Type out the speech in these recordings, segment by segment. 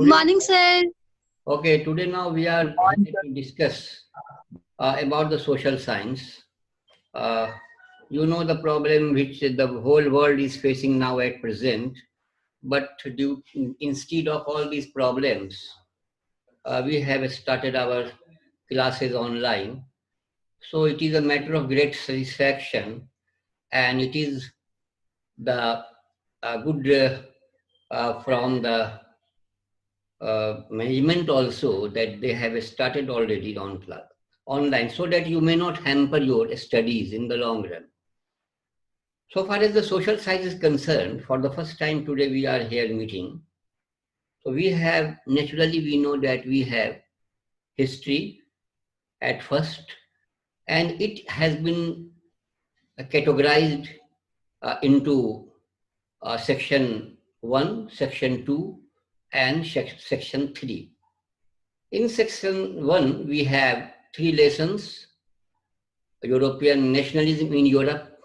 Good morning, sir. Okay, today now we are going to discuss about the social science. You know the problem which the whole world is facing now at present, but instead of all these problems, we have started our classes online. So it is a matter of great satisfaction, and it is the good from the management also that they have started already on class online so that you may not hamper your studies in the long run. So far as the social science is concerned, for the first time today we are here meeting. So we have, naturally we know that we have history at first, and it has been categorized into section 1, section 2 and section 3. In section 1, we have 3 lessons: European nationalism in Europe,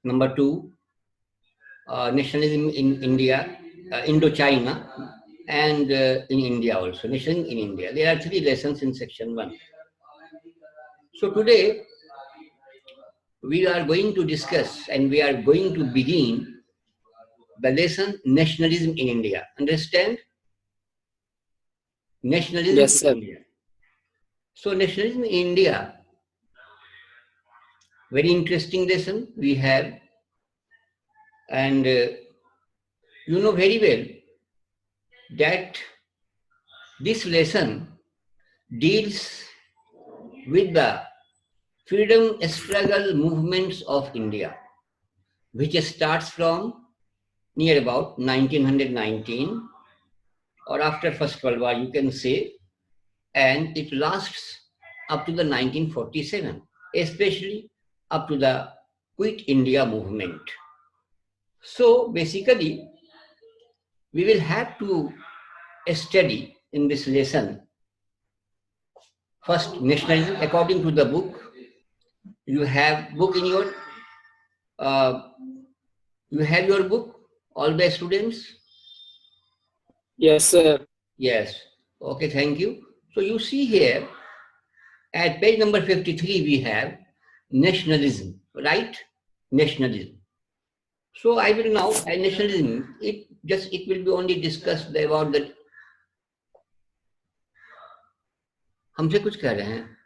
number 2, nationalism in India, Indochina, and in India also, nationalism in India. There are 3 lessons in section 1. So today, we are going to discuss and we are going to begin the lesson nationalism in India. Understand? Nationalism Yes, sir. in India. So nationalism in India, very interesting lesson we have, and you know very well that this lesson deals with the freedom struggle movements of India, which starts from near about 1919 or after First World War, you can say, and it lasts up to the 1947, especially up to the Quit India movement. So basically, we will have to study in this lesson first nationalism according to the book. You have book in your you have your book, all the students? Yes, sir. Yes. Okay, thank you. So you see here at page number 53 we have nationalism, right? Nationalism. So I will now nationalism. It will be only discussed about the. हमसे कुछ कह रहे हैं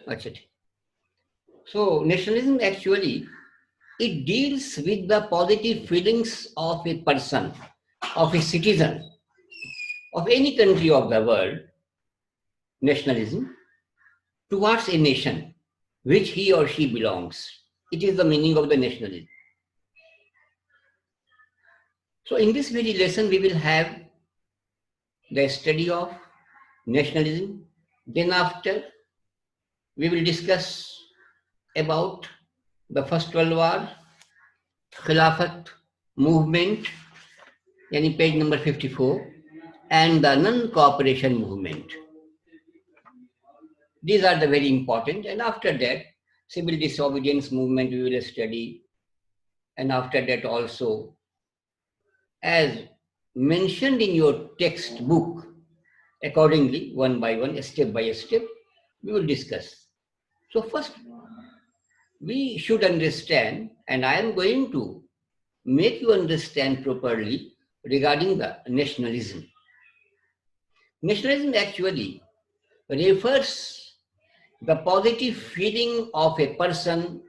अच्छा ठीक. So nationalism actually it deals with the positive feelings of a person, of a citizen, of any country of the world, nationalism, towards a nation which he or she belongs. It is the meaning of the nationalism. So in this very lesson, we will have the study of nationalism. Then after, we will discuss about the First World War, Khilafat movement, yani page number 54, and the non-cooperation movement. These are the very important. And after that, civil disobedience movement we will study. And after that also, as mentioned in your textbook, accordingly, one by one, step by step, we will discuss. So first, we should understand, and I am going to make you understand properly regarding the nationalism. Nationalism actually refers the positive feeling of a person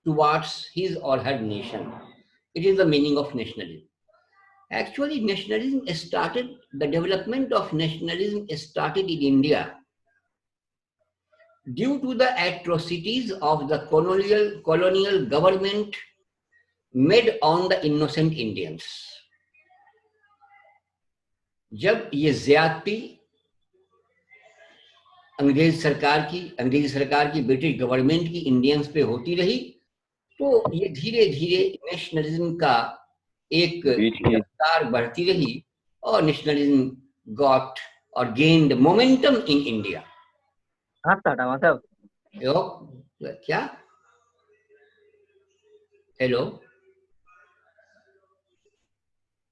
towards his or her nation. It is the meaning of nationalism. Actually, nationalism started, the development of nationalism started in India due to the atrocities of the colonial government made on the innocent Indians. जब ये ज्यादती अंग्रेज सरकार की British government की Indians पे होती रही, तो ये धीरे धीरे नेशनलिज्म का एक रफ्तार बढ़ती रही और नेशनलिज्म गॉट और गेन्ड मोमेंटम इन इंडिया. क्या हेलो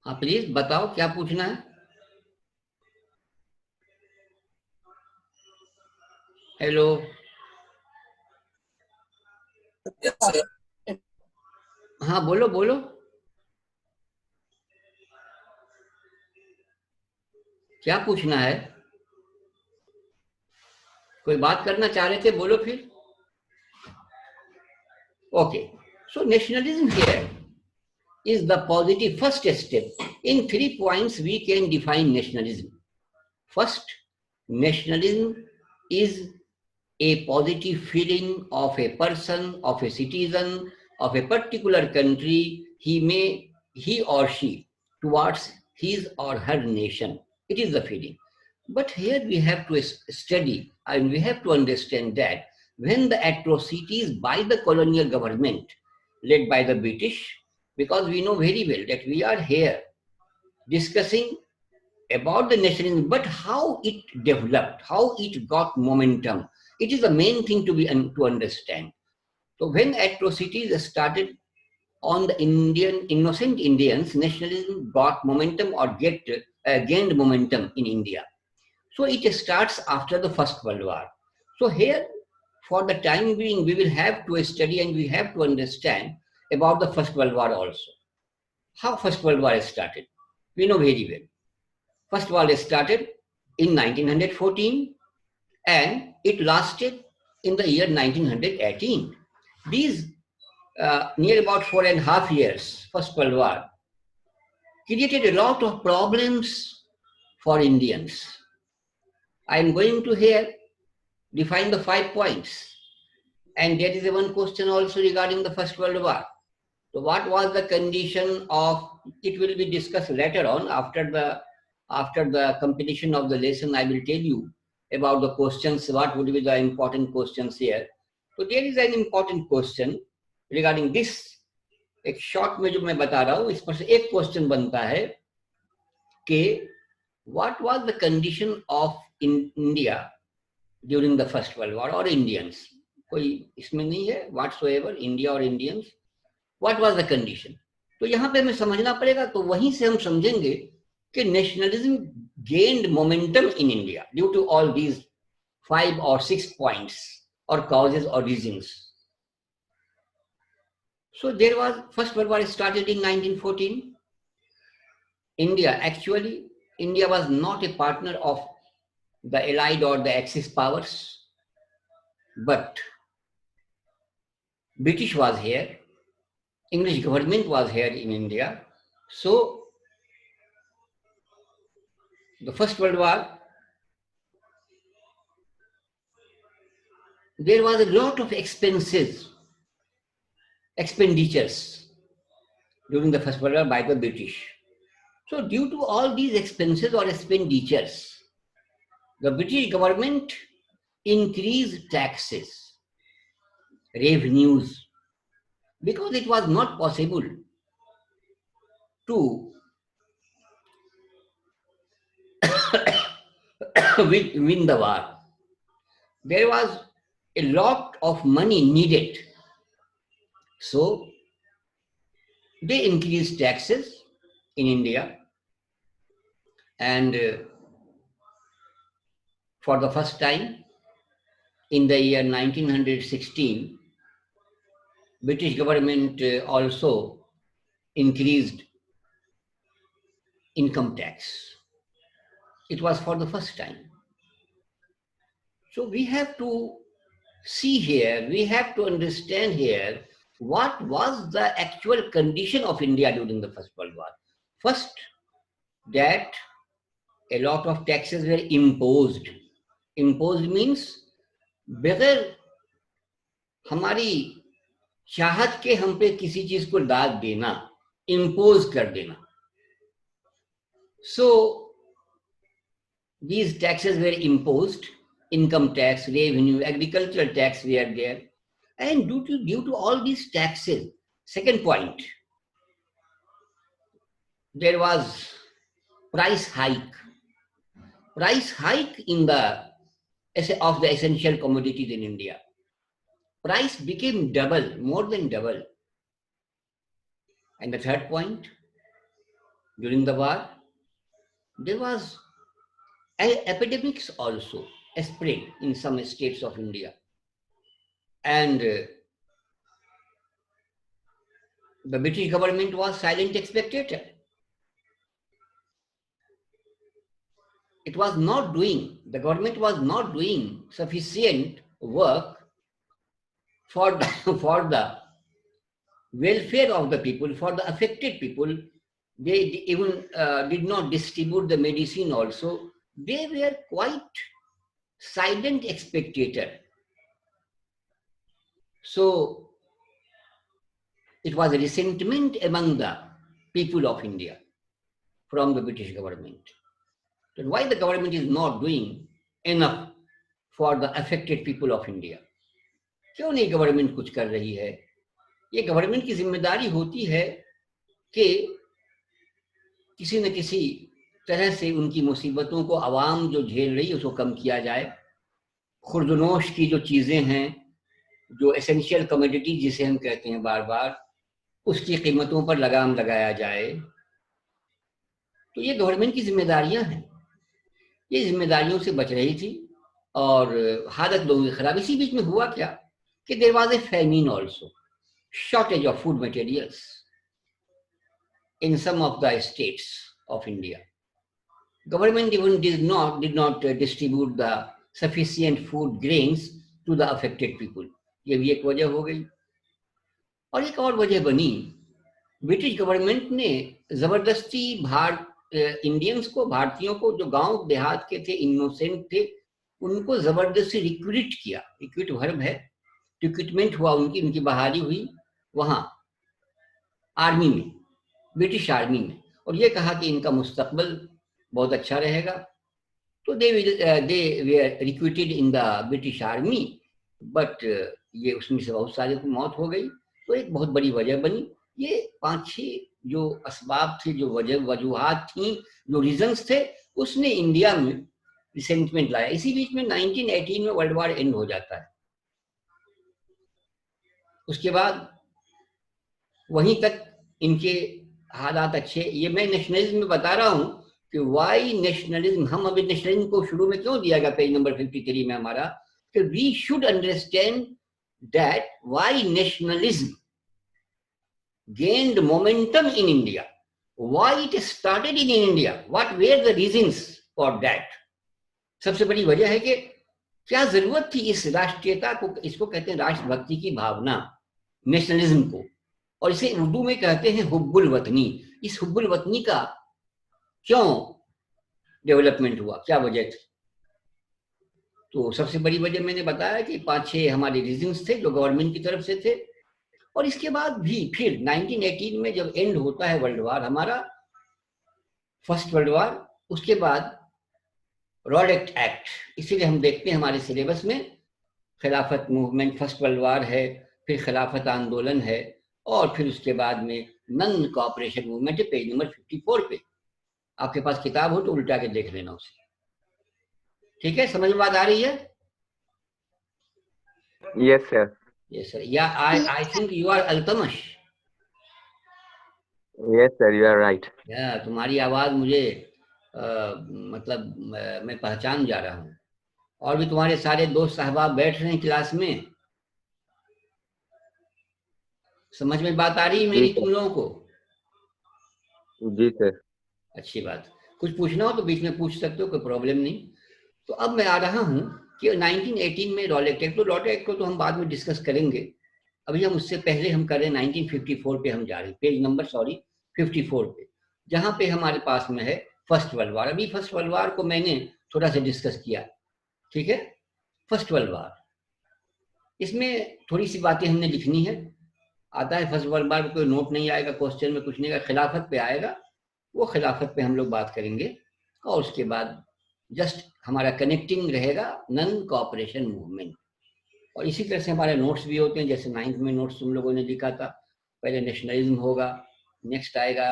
हाँ प्लीज बताओ क्या पूछना है. हेलो. हाँ बोलो बोलो. क्या पूछना है? कोई बात करना चाह रहे थे, बोलो फिर. Okay. So nationalism here is the positive first step. In 3 points, we can define nationalism. First, nationalism is a positive feeling of a person, of a citizen, of a particular country, he or she, towards his or her nation. It is the feeling. But here we have to study and we have to understand that when the atrocities by the colonial government led by the British, because we know very well that we are here discussing about the nationalism, but how it developed, how it got momentum. It is the main thing to understand. So when atrocities started on the innocent Indians, nationalism got momentum or gained momentum in India. So it starts after the First World War. So here, for the time being, we will have to study and we have to understand about the First World War also. How First World War started? We know very well. First World War started in 1914 and it lasted in the year 1918. These near about 4.5 years, First World War, created a lot of problems for Indians. I am going to here define the 5 points. And there is a one question also regarding the First World War. So what was the condition of, it will be discussed later on after the completion of the lesson. I will tell you about the questions, what would be the important questions here. So there is an important question regarding this. एक short में जो मैं बता रहा हूँ इस पर से एक क्वेश्चन बनता है कि what was the condition of India during the First World War or Indians. कोई इसमें नहीं है whatsoever India or Indians. What was the condition? तो यहाँ पे हमें समझना पड़ेगा. तो वहीं से हम समझेंगे कि nationalism gained momentum in India due to all these 5 or 6 points or causes or reasons. So there was First World War started in 1914. India was not a partner of the Allied or the Axis powers, but British was here, English government was here in India. So the First World War, there was a lot of expenditures during the First World War by the British. So due to all these expenses or expenditures, the British government increased taxes, revenues, because it was not possible to win the war. There was a lot of money needed. So they increased taxes in India, and for the first time in the year 1916, British government also increased income tax. It was for the first time. So we have to see here, we have to understand here what was the actual condition of India during the First World War. First, that a lot of taxes were imposed. Imposed means बगैर हमारी चाहत के हम पे किसी चीज को दाद देना, इम्पोज कर देना. So these taxes were imposed, income tax, revenue, agricultural tax were there, and due to all these taxes, second point, there was price hike in the of the essential commodities in India. Price became double, more than double. And the third point, During the war, there was epidemics also spread in some states of India. And the British government was silent spectator. The government was not doing sufficient work for the welfare of the people, for the affected people. They even did not distribute the medicine also. They were quite silent spectator. So it was a resentment among the people of India from the British government. Then why the government is not doing enough for the affected people of India? क्यों नहीं government कुछ कर रही है? ये government की जिम्मेदारी होती है कि किसी न किसी तरह से उनकी मुसीबतों को आवाम जो झेल रही है उसको कम किया जाए। खुर्दनोश की जो चीजें हैं, जो एसेंशियल कमोडिटी जिसे हम कहते हैं बार बार, उसकी कीमतों पर लगाम लगाया जाए। तो ये गवर्नमेंट की जिम्मेदारियां हैं। ये जिम्मेदारियों से बच रही थी और हालत लोगों की खराब। इसी बीच में हुआ क्या कि there was a famine also, shortage of food materials in some of the states of India. Government even did not distribute the sufficient food grains to the affected people. ये भी एक वजह हो गई। और एक और वजह बनी, ब्रिटिश गवर्नमेंट ने जबरदस्ती इंडियंस को, भारतीयों को जो गांव देहात के थे, इनोसेंट थे, उनको जबरदस्ती रिक्रूट किया। रिक्रूट वर्ब है, रिक्रूटमेंट हुआ, उनकी बहाली हुई वहां आर्मी में, ब्रिटिश आर्मी में। और ये कहा कि इनका मुस्तकबल बहुत अच्छा रहेगा। तो they were recruited in the British army, but ये उसमें से बहुत सारे की मौत हो गई। तो एक बहुत बड़ी वजह बनी। ये 5-6 जो असबाब थे, जो वजूहात थी, जो रीजंस थे, उसने इंडिया में रिसेंटमेंट लाया। इसी बीच में 1918 में वर्ल्ड वॉर एंड हो जाता है। उसके बाद वहीं तक इनके हालात अच्छे। ये मैं नेशनलिज्म में बता रहा हूं कि वाई नेशनलिज्म, हम अभी नेशनलिज्म को शुरू में क्यों दिया गया पेज नंबर 53 में हमारा, कि we should understand that why nationalism gained momentum in India, why it started in India, what were the reasons for that. सबसे बड़ी वजह है कि क्या जरूरत थी इस राष्ट्रीयता को, इसको कहते हैं राष्ट्रभक्ति की भावना, नेशनलिज्म को, और इसे उर्दू में कहते हैं हुब्बुल वतनी। इस हुब्बुल वतनी का क्यों डेवलपमेंट हुआ, क्या वजह थी? तो सबसे बड़ी वजह मैंने बताया कि 5-6 हमारे रीजंस थे जो गवर्नमेंट की तरफ से थे। और इसके बाद भी फिर 1918 में जब एंड होता है वर्ल्ड वार, हमारा फर्स्ट वर्ल्ड वार, उसके बाद रॉलेट एक्ट, इसीलिए हम देखते हैं हमारे सिलेबस में खिलाफत मूवमेंट, फर्स्ट वर्ल्ड वार है, फिर खिलाफत आंदोलन है, और फिर उसके बाद में नन कोऑपरेशन मूवमेंट है, पेज नंबर 54 पे। आपके पास किताब हो तो उल्टा के देख लेना उसे। ठीक है, समझ में बात आ रही है? Yes, sir. Yes, sir. Yeah, I think you are Altamash. Yes, sir. You are right. Yeah, तुम्हारी आवाज मुझे मतलब मैं पहचान जा रहा हूँ। और भी तुम्हारे सारे दोस्त साहबाब बैठ रहे हैं क्लास में। समझ में बात आ रही है मेरी तुम लोगों को? जी सर। अच्छी बात। कुछ पूछना हो तो बीच में पूछ सकते हो, कोई प्रॉब्लम नहीं। तो अब मैं आ रहा हूँ कि 1918 में रॉलेट एक्ट, तो रॉलेट एक्ट को तो हम बाद में डिस्कस करेंगे। अभी हम उससे पहले हम करें 1954 पे हम जा रहे हैं, पेज नंबर 54 पे, जहाँ पे हमारे पास में है फर्स्ट वर्ल्ड वार। अभी फर्स्ट वर्ल्ड वार को मैंने थोड़ा सा डिस्कस किया, ठीक है। फर्स्ट वर्ल्ड वार, इसमें थोड़ी सी बातें हमने लिखनी है। आता है फर्स्ट वर्ल्ड वार में, कोई नोट नहीं आएगा, क्वेश्चन में कुछ नहीं आएगा, खिलाफत पे आएगा, वो खिलाफत पे हम लोग बात करेंगे। और उसके बाद जस्ट हमारा कनेक्टिंग रहेगा नन कोऑपरेशन मूवमेंट। और इसी तरह से हमारे नोट्स भी होते हैं, जैसे 9th में नोट्स तुम लोगों ने लिखा था, पहले नेशनलिज्म होगा, नेक्स्ट आएगा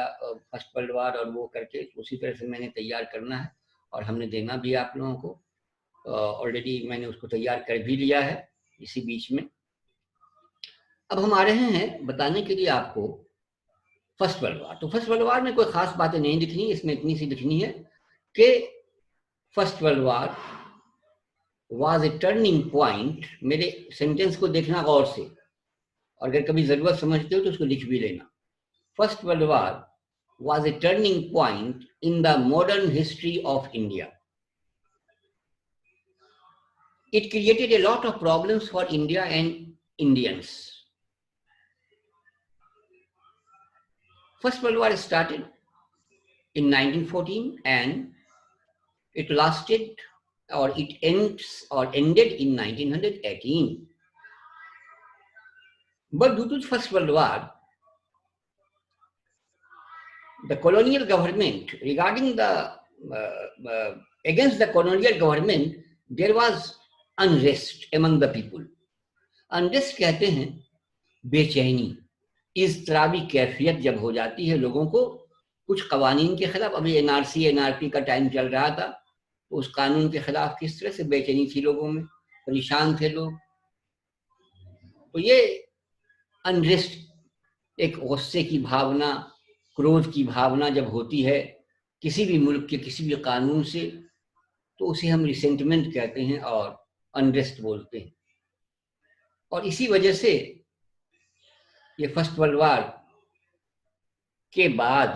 फर्स्ट वर्ल्ड वार, और वो करके उसी तरह से मैंने तैयार करना है और हमने देना भी आप लोगों को। ऑलरेडी मैंने उसको तैयार कर भी लिया है इसी बीच में। अब हम आ रहे हैं बताने के लिए आपको फर्स्ट वर्ल्ड वार। तो फर्स्ट वर्ल्ड वार में कोई खास बातें नहीं लिखनी, इसमें इतनी सी लिखनी है कि first world war was a turning point. मेरे सेंटेंस को देखना गौर से, और अगर कभी जरूरत समझते हो तो उसको लिख भी लेना। First world war was a turning point in the modern history of India. It created a lot of problems for India and Indians. First World War started in 1914 and it lasted, or it ended in 1918. But due to the First World War, the colonial government, regarding the against the colonial government, there was unrest among the people. Unrest कहते हैं बेचैनी, इज़्तिराबी कैफियत जब हो जाती है लोगों को कुछ कवानीन के खिलाफ। अभी एनआरसी एनआरपी का टाइम चल रहा था, तो उस कानून के खिलाफ किस तरह से बेचैनी थी लोगों में, परेशान थे लोग। तो ये अनरेस्ट, एक गुस्से की भावना, क्रोध की भावना जब होती है किसी भी मुल्क के किसी भी कानून से, तो उसे हम रिसेंटमेंट कहते हैं और अनरेस्ट बोलते हैं। और इसी वजह से ये फर्स्ट वर्ल्ड वार के बाद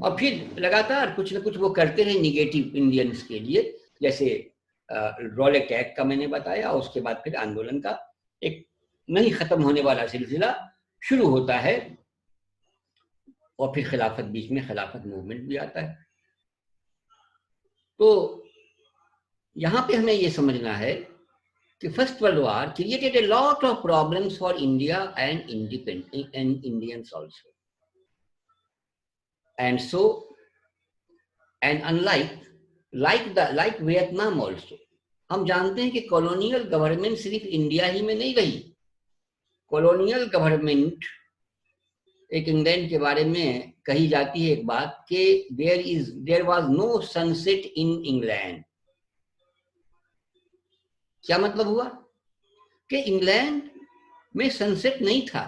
और फिर लगातार कुछ ना कुछ वो करते रहे निगेटिव इंडियंस के लिए, जैसे रॉलेट एक्ट का मैंने बताया, उसके बाद फिर आंदोलन का एक नहीं खत्म होने वाला सिलसिला शुरू होता है, और फिर खिलाफत बीच में, खिलाफत मूवमेंट भी आता है। तो यहाँ पे हमें ये समझना है कि first world war created a lot of problems for India and Indians also, and so and unlike Vietnam also. हम जानते हैं कि कॉलोनियल गवर्नमेंट सिर्फ इंडिया ही में नहीं रही। कॉलोनियल गवर्नमेंट, एक इंग्लैंड के बारे में कही जाती है एक बात कि there was no sunset in England. क्या मतलब हुआ कि इंग्लैंड में सनसेट नहीं था।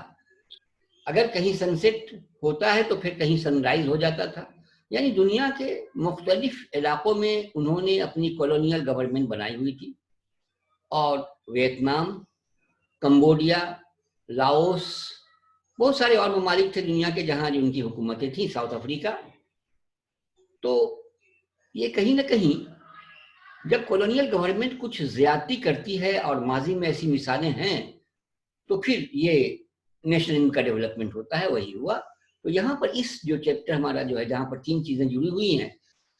अगर कहीं सनसेट होता है तो फिर कहीं सनराइज हो जाता था। यानी दुनिया के मुख्तलिफ इलाकों में उन्होंने अपनी कॉलोनियल गवर्नमेंट बनाई हुई थी, और वियतनाम, कंबोडिया, लाओस, बहुत सारे और ममालिक थे दुनिया के जहां उनकी हुकूमतें थी, साउथ अफ्रीका। तो ये कहीं ना कहीं जब कॉलोनियल गवर्नमेंट कुछ ज्यादती करती है, और माजी में ऐसी मिसालें हैं, तो फिर ये नेशनल का डेवलपमेंट होता है, वही हुआ। तो यहाँ पर इस जो चैप्टर हमारा जो है, जहाँ पर 3 चीजें जुड़ी हुई हैं,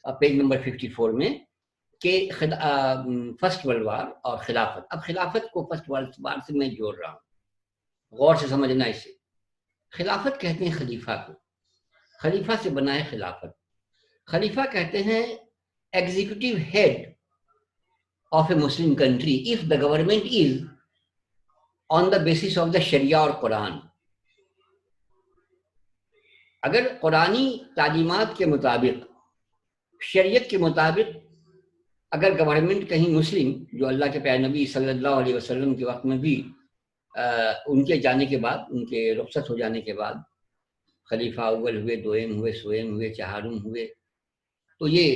पेज नंबर 54 में, कि फर्स्ट वर्ल्ड वार और खिलाफत। अब खिलाफत को फर्स्ट वर्ल्ड वार से मैं जोड़ रहा हूँ, गौर से समझना इसे। खिलाफत कहते हैं खलीफा को, खलीफा से बना है खिलाफत। खलीफा कहते हैं executive head of a Muslim country if the government is on the basis of the Sharia और कुरान। अगर कुरानी तालीमात के मुताबिक, शरीयत के मुताबिक अगर गवर्नमेंट कहीं मुस्लिम, जो अल्लाह के प्यारे नबी सल्लल्लाहु अलैहि वसल्लम के वक्त में भी उनके जाने के बाद, उनके रुखसत हो जाने के बाद खलीफा अव्वल हुए, दोयम हुए, सोयम हुए, चहारुम हुए, तो ये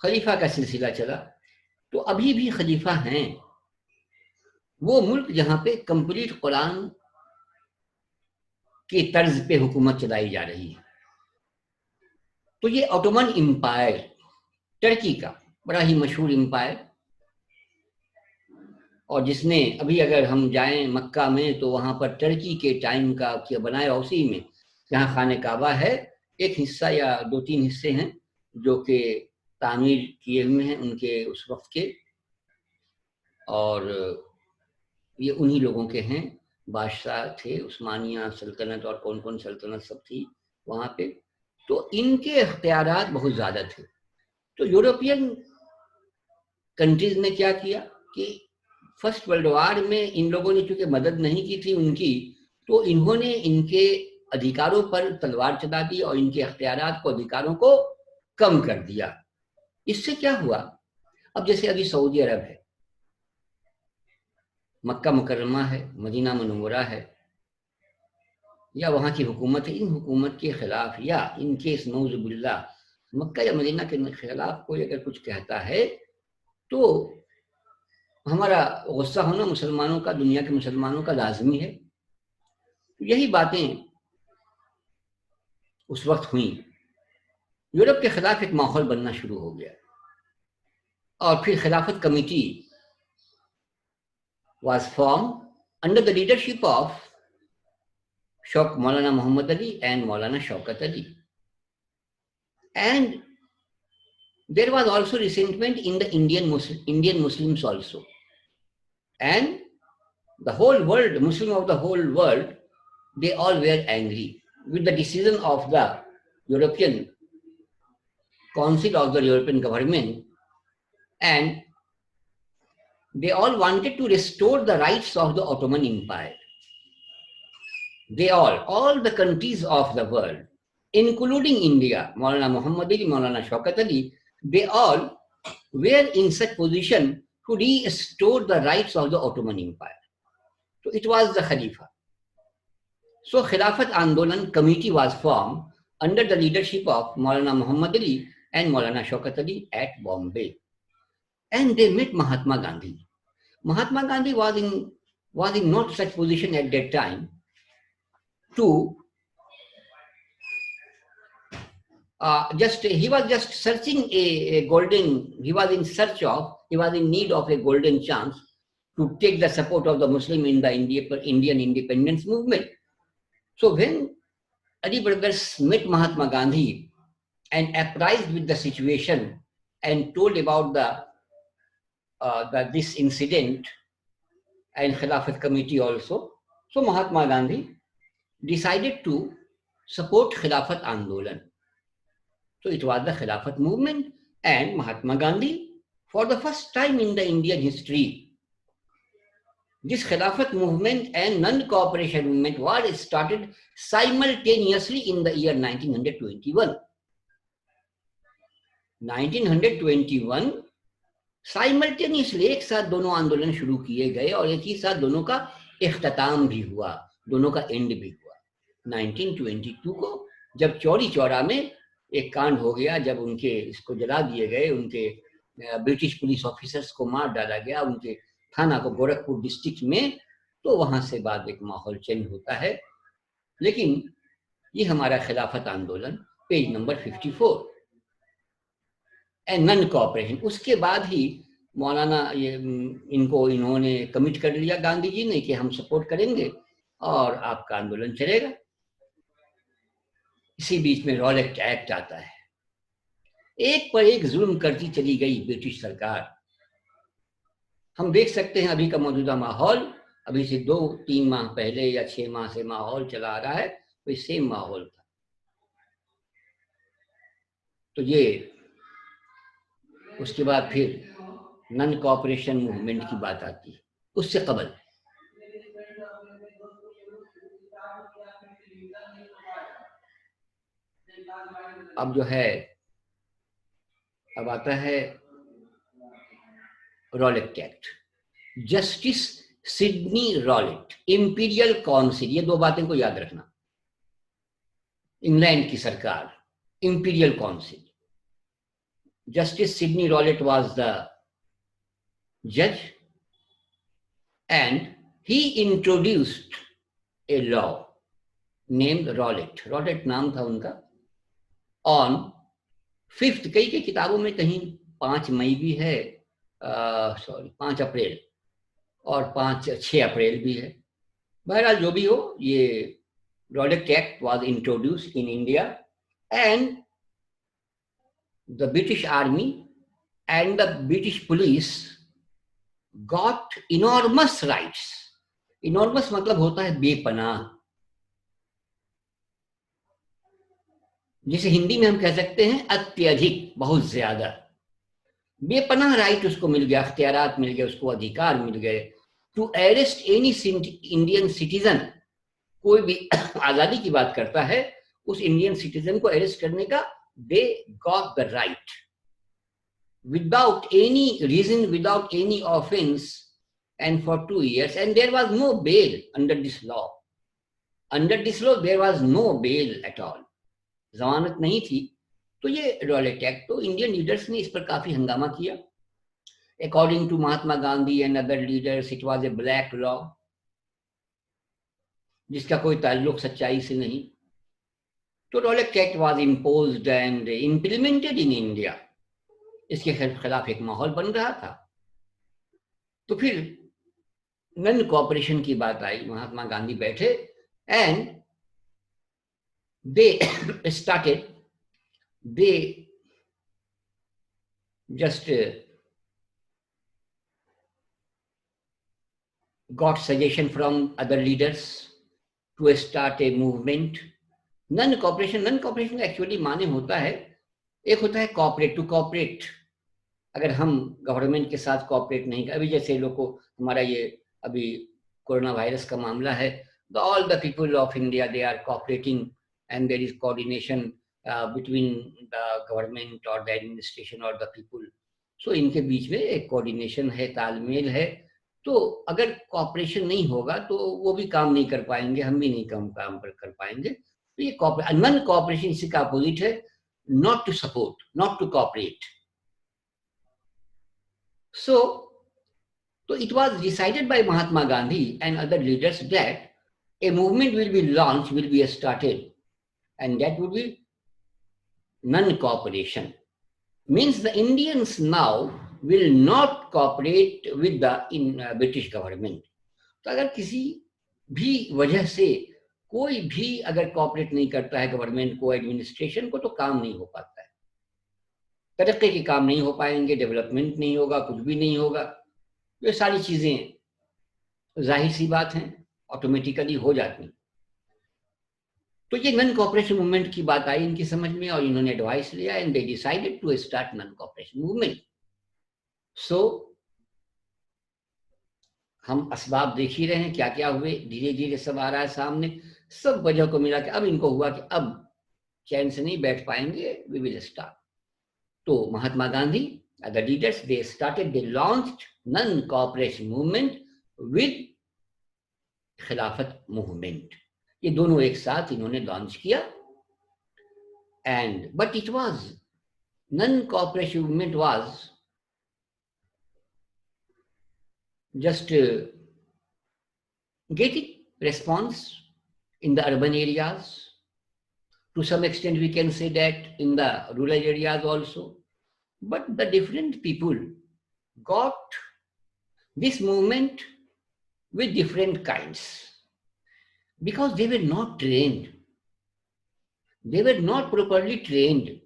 खलीफा का सिलसिला चला। तो अभी भी खलीफा हैं वो मुल्क जहां पे कंप्लीट कुरान के तर्ज पे हुकूमत चलाई जा रही है। तो ये ऑटोमन एम्पायर, टर्की का बड़ा ही मशहूर एम्पायर, और जिसने अभी अगर हम जाएं मक्का में तो वहां पर टर्की के टाइम का बनाया, उसी में जहां खाने काबा है, एक हिस्सा या 2-3 हिस्से हैं जो कि तामीर किए हुए हैं उनके उस वक्त के, और ये उन्हीं लोगों के हैं। बादशाह थे, उस्मानिया सल्तनत और कौन कौन सल्तनत सब थी वहाँ पे। तो इनके इख्तियारात बहुत ज़्यादा थे। तो यूरोपियन कंट्रीज ने क्या किया कि फर्स्ट वर्ल्ड वार में इन लोगों ने चूंकि मदद नहीं की थी उनकी, तो इन्होंने इनके अधिकारों पर तलवार चला दी और इनके इख्तियारात को, अधिकारों को कम कर दिया। इससे क्या हुआ, अब जैसे अभी सऊदी अरब है, मक्का मुकर्रमा है, मदीना मुनव्वरा है, या वहाँ की हुकूमत है, इन हुकूमत के खिलाफ या इन केस नौजुबिल्ला मक्का या मदीना के खिलाफ कोई अगर कुछ कहता है तो हमारा गुस्सा होना मुसलमानों का, दुनिया के मुसलमानों का लाजमी है। तो यही बातें उस वक्त हुई। यूरोप के खिलाफ एक माहौल बनना शुरू हो गया और फिर खिलाफत committee was formed under the leadership of Maulana Muhammad Ali and Maulana Shaukat Ali. And there was also resentment in the Indian Muslims also. And the whole world, Muslim of the whole world, they all were angry with the decision of the European Council of the European government, and they all wanted to restore the rights of the Ottoman Empire. They all the countries of the world, including India, Maulana Muhammad Ali, Maulana Shaukat Ali, they all were in such position to restore the rights of the Ottoman Empire. So it was the Khalifa. So Khilafat Andolan committee was formed under the leadership of Maulana Muhammad Ali and Maulana Shaukat Ali at Bombay. And they met Mahatma Gandhi. Mahatma Gandhi was in not such position at that time to he was just searching he was in need of a golden chance to take the support of the Muslim in the Indian independence movement. So when Ali brothers met Mahatma Gandhi and apprised with the situation and told about this incident and Khilafat committee also, so Mahatma Gandhi decided to support Khilafat Andolan. So it was the Khilafat movement, and Mahatma Gandhi, for the first time in the Indian history, this Khilafat movement and non-cooperation movement was started simultaneously in the year 1921. 1921 simultaneously एक साथ दोनों आंदोलन शुरू किए गए और एक ही साथ दोनों का इख्तिताम भी हुआ, दोनों का एंड भी हुआ। 1922 को जब चौरी चौरा में एक कांड हो गया, जब उनके इसको जला दिए गए, उनके ब्रिटिश पुलिस ऑफिसर्स को मार डाला गया उनके थाना को गोरखपुर डिस्ट्रिक्ट में, तो वहां से बाद एक माहौल चेंज होता है। लेकिन ये हमारा खिलाफत आंदोलन page number 54 and non cooperation, उसके बाद ही मौलाना इन्होंने कमिट कर लिया गांधी जी ने कि हम सपोर्ट करेंगे और आपका आंदोलन चलेगा। इसी बीच में रॉलेट एक्ट आता है, एक पर एक जुल्म करती चली गई ब्रिटिश सरकार। हम देख सकते हैं अभी का मौजूदा माहौल, अभी से 2-3 माह पहले या 6 माह से माहौल चला आ रहा है, वही सेम माहौल था। तो ये उसके बाद फिर नन कोऑपरेशन मूवमेंट की बात आती है। उससे कबल अब जो है, अब आता है Rowlatt act. Justice Sydney Rowlatt, imperial council, ये 2 बातें को याद रखना। इंग्लैंड की सरकार, imperial council, Justice Sidney Rowlett was the judge, and he introduced a law named Rowlett. Rowlett नाम था उनका। On 5th, कई किताबों में कहीं 5 मई भी है, 5 अप्रैल और 6 अप्रैल भी है। बहरहाल जो भी हो, ये Rowlett Act was introduced in India, and the British Army and the British police got enormous rights. Enormous मतलब होता है बेपनाह, जिसे हिंदी में हम कह सकते हैं अत्यधिक, बहुत ज्यादा। बेपनाह राइट उसको मिल गया, अख्तियारात मिल गए उसको, अधिकार मिल गए to arrest any Indian citizen. कोई भी आजादी की बात करता है, उस इंडियन सिटीजन को अरेस्ट करने का they got the right without any reason, without any offense, and for 2 years, and there was no bail under this law. Under this law there was no bail at all, जमानत नहीं थी। तो ये Rowlatt Act, तो Indian leaders ने इस पर काफी हंगामा किया। According to Mahatma Gandhi and other leaders it was a black law, जिसका कोई ताल्लुक सच्चाई से नहीं। तो Rowlatt Act was imposed and implemented in India. इसके खिलाफ एक माहौल बन रहा था। तो फिर नन कॉपरेशन की बात आई, महात्मा गांधी बैठे and they started, they just got suggestion from other leaders to start a movement. Non cooperation actually माने होता है, एक होता है कॉपरेट, टू कॉपरेट। अगर हम गवर्नमेंट के साथ कॉपरेट नहीं कर, अभी जैसे लोग को हमारा ये अभी कोरोना वायरस का मामला है, all the people of India they are cooperating and there is coordination between the government और द एडमिनिस्ट्रेशन और द पीपल। सो इनके बीच में एक कोऑर्डिनेशन है, तालमेल है। तो अगर कॉपरेशन नहीं होगा तो वो भी काम नहीं कर पाएंगे, हम भी नहीं काम कर पाएंगे। तो ये नन कॉपरेशन इसी का अपोजिट है, not to support, not to cooperate. So it was decided by Mahatma Gandhi and other leaders that a movement will be launched, will be started, and that would be non-cooperation. Means the Indians now will not cooperate with the British government. तो अगर किसी भी वजह से कोई भी अगर cooperate नहीं करता है गवर्नमेंट को, एडमिनिस्ट्रेशन को, तो काम नहीं हो पाता है, तरक्की के काम नहीं हो पाएंगे, डेवलपमेंट नहीं होगा, कुछ भी नहीं होगा। ये सारी चीजें जाहिर सी बात हैं, ऑटोमेटिकली हो जाती। तो ये नन कॉपरेशन मूवमेंट की बात आई इनकी समझ में, और इन्होंने एडवाइस लिया and they decided to start non-cooperation movement. So हम असबाब देख ही रहे हैं क्या क्या हुए, धीरे धीरे सब आ रहा है सामने। सब वजह को मिला के अब इनको हुआ कि अब चैन से नहीं बैठ पाएंगे, वी विल स्टार्ट। तो Mahatma Gandhi, the leaders, they launched non-cooperation movement with Khilafat movement. ये दोनों एक साथ इन्होंने लॉन्च किया। And but it was non-cooperation movement was just getting response in the urban areas. To some extent we can say that in the rural areas also. But the different people got this movement with different kinds, because they were not trained. They were not properly trained.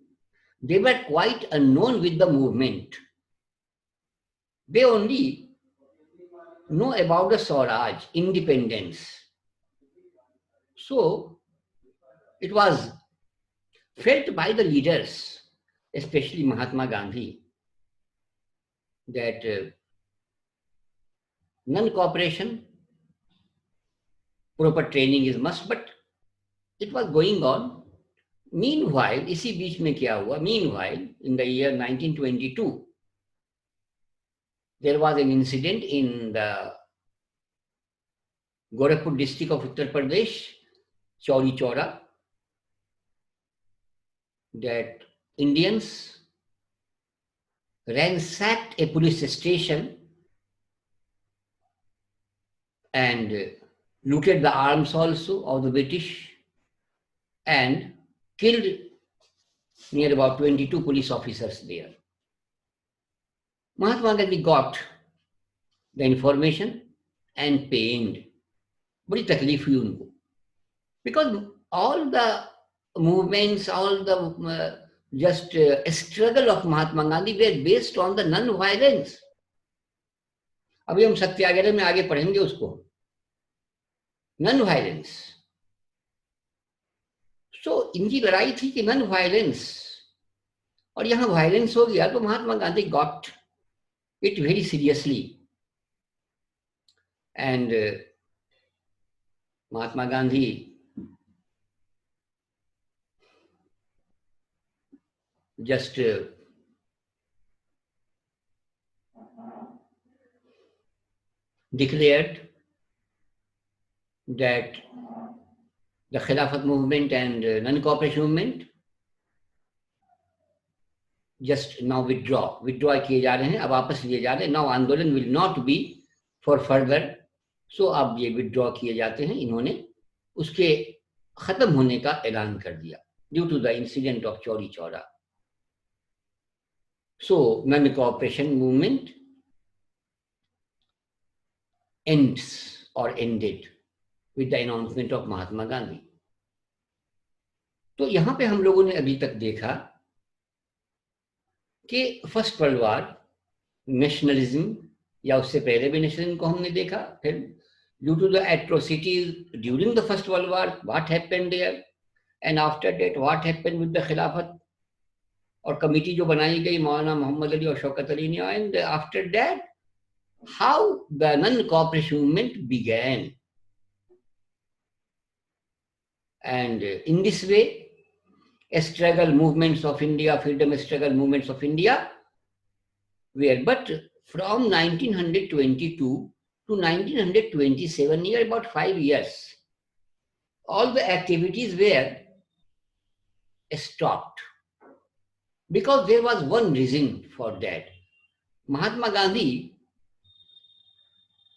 They were quite unknown with the movement. They only know about the Swaraj, independence. So it was felt by the leaders, especially Mahatma Gandhi, that non-cooperation, proper training is must, but it was going on. Meanwhile, इसी बीच में क्या हुआ? Meanwhile, in the year 1922, there was an incident in the Gorakhpur district of Uttar Pradesh, Chauri Chaura, that Indians ransacked a police station and looted the arms also of the British and killed near about 22 police officers there. Mahatma Gandhi got the information and pained. बड़ी तकलीफ हुई उनको, because all the movements, all the just struggle of Mahatma Gandhi were based on the non-violence. अभी हम सत्याग्रह में आगे पढ़ेंगे उसको, non-violence. So इनकी लड़ाई थी कि non-violence, और यहाँ वायलेंस हो गया तो Mahatma Gandhi got it very seriously. And Mahatma Gandhi just declared that the Khilafat movement and non-cooperation movement just now withdraw किए जा रहे हैं, अब वापस लिए जा रहे हैं. Now आंदोलन will not be for further. So अब ये withdraw किए जाते हैं. इन्होंने उसके खत्म होने का ऐलान कर दिया due to the incident of Chauri Chaura. So non-cooperation movement ends or ended with the announcement of Mahatma Gandhi. तो यहाँ पे हम लोगों ने अभी तक देखा कि फर्स्ट वर्ल्ड वार नेशनलिज्म या उससे पहले भी नेशनलिज्म को हमने देखा. फिर due to the atrocities during the first world war what happened there and after that what happened with the Khilafat और कमेटी जो बनाई गई मौलाना मोहम्मद अली और शौकत अली ने. And after that how the non cooperation movement began. And in this way, struggle movements of India, freedom struggle movements of India were, but from 1922 to 1927, near about 5 years, all the activities were stopped because there was one reason for that. Mahatma Gandhi,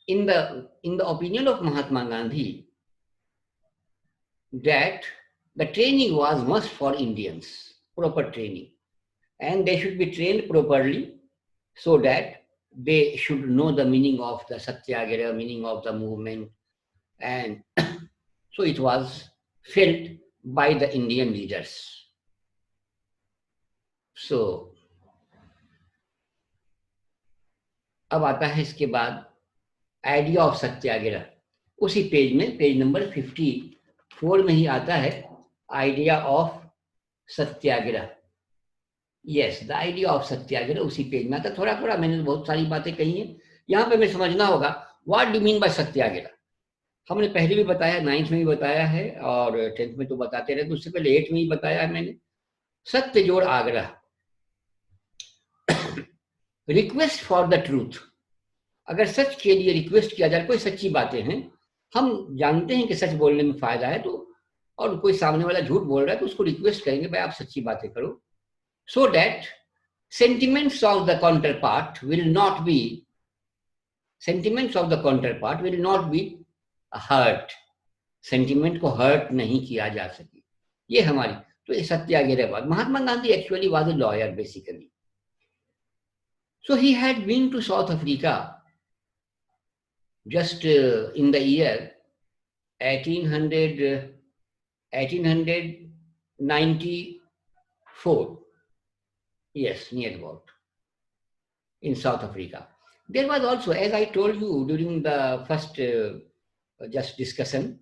in the opinion of Mahatma Gandhi, that the training was must for Indians, proper training, and they should be trained properly so that they should know the meaning of the Satyagraha, meaning of the movement, and so it was felt by the Indian leaders. So अब आता है इसके बाद idea of satyagraha. उसी page में, page number 54 में ही आता है idea of satyagraha. Yes, the idea of satyagraha उसी पेज में आता है. थोड़ा थोड़ा मैंने बहुत सारी बातें कही हैं, यहाँ पे हमें समझना होगा व्हाट डू मीन बाय सत्याग्रह. हमने पहले भी बताया, 9th में भी बताया है और 10th में तो बताते रहे, उससे पहले 8th में ही बताया है मैंने. सत्य जोड़ आग्रह, रिक्वेस्ट फॉर द ट्रूथ. अगर सच के लिए रिक्वेस्ट किया जाए, कोई सच्ची बातें हैं, हम जानते हैं कि सच बोलने में फायदा है, तो और कोई सामने वाला झूठ बोल रहा है तो उसको रिक्वेस्ट करेंगे भाई आप सच्ची बातें करो, so that sentiments of the counterpart will not be hurt. Sentiment को हर्ट नहीं किया जा सके, ये हमारी. तो ये सत्याग्रहवाद. Mahatma Gandhi actually was a lawyer basically. So he had been to South Africa just in the year 1894. Yes, near about in South Africa. There was also, as I told you during the first just discussion,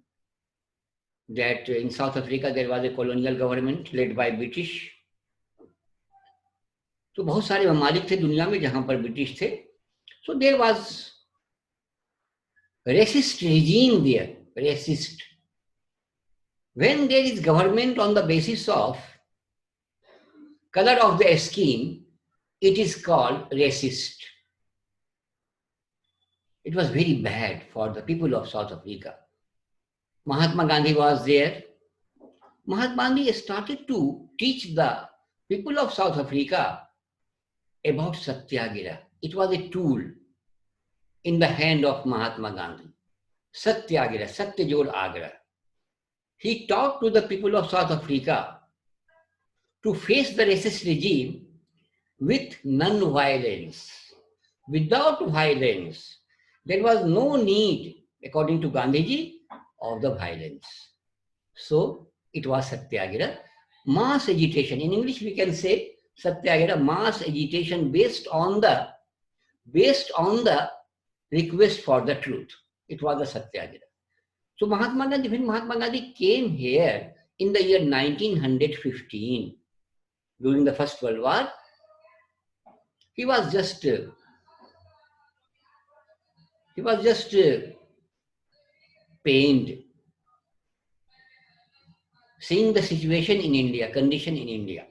that in South Africa there was a colonial government led by British. तो बहुत सारे ममालिक थे दुनिया में जहां पर British थे. So there was racist regime there, racist. When there is government on the basis of color of the skin, it is called racist. It was very bad for the people of South Africa. Mahatma Gandhi was there. Mahatma Gandhi started to teach the people of South Africa about Satyagraha. It was a tool in the hand of Mahatma Gandhi. Satyagraha, Satya Jod Agra. He talked to the people of South Africa to face the racist regime with non-violence. Without violence, there was no need, according to Gandhiji, of the violence. So it was Satyagraha, mass agitation. In English, we can say Satyagraha, mass agitation based on the request for the truth. It was a Satyagraha. So Mahatma Gandhi came here in the year 1915 during the First World War. He was just pained seeing the situation in India, condition in India.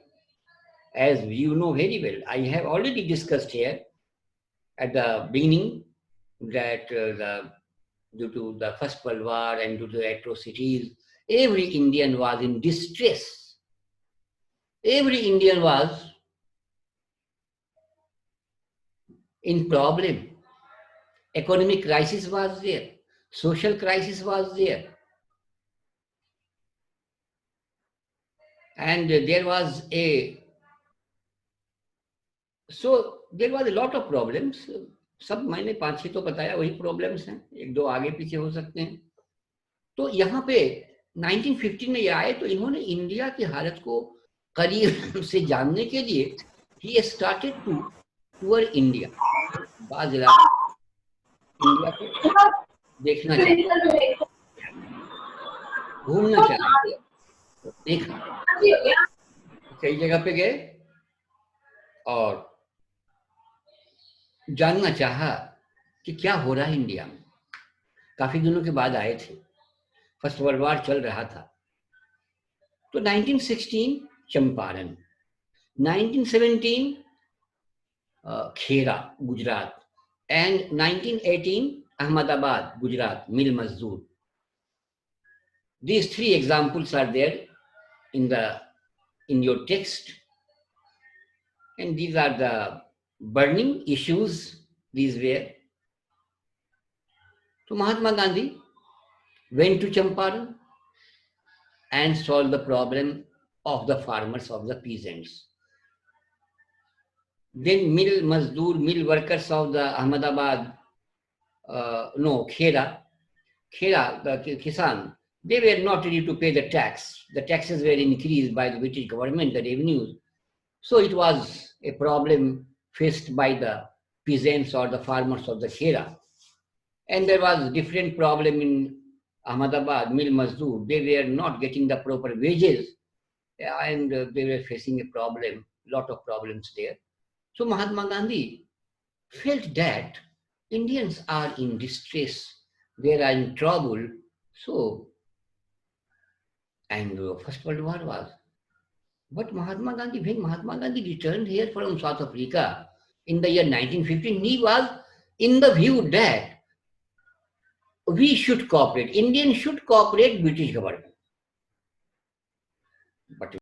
As you know very well, I have already discussed here at the beginning that due to the First World War and due to the atrocities, every Indian was in distress. Every Indian was in problem. Economic crisis was there. Social crisis was there. And there was a lot of problems. सब मैंने 5-6 तो बताया, वही problems हैं, एक दो आगे पीछे हो सकते हैं. तो यहाँ पे 1915 में ये आए तो इन्होंने इंडिया की हालत को करीब से जानने के लिए he started to tour India. बाज इंडिया को देखना चाहिए, घूमना चाहिए. देखा, कई जगह पे गए और जानना चाहा कि क्या हो रहा है इंडिया में. काफी दिनों के बाद आए थे, फर्स्ट वर्ल्ड वॉर चल रहा था. तो 1916 चंपारण, 1917 खेरा गुजरात, एंड 1918 अहमदाबाद गुजरात मिल मजदूर. These 3 examples are there in your text, and these are the burning issues. These were. So Mahatma Gandhi went to Champaran and solved the problem of the farmers, of the peasants. Then mill workers of the Ahmedabad, Khera, the Kisan, they were not ready to pay the tax. The taxes were increased by the British government, the revenues. So it was a problem faced by the peasants or the farmers of the Khera. And there was different problem in Ahmedabad, mill mazdoor. They were not getting the proper wages, and they were facing a problem, lot of problems there. So Mahatma Gandhi felt that Indians are in distress, they are in trouble. So, and First World War was. But when Mahatma Gandhi returned here from South Africa in the year 1915, he was in the view that we should cooperate, Indians should cooperate British government. But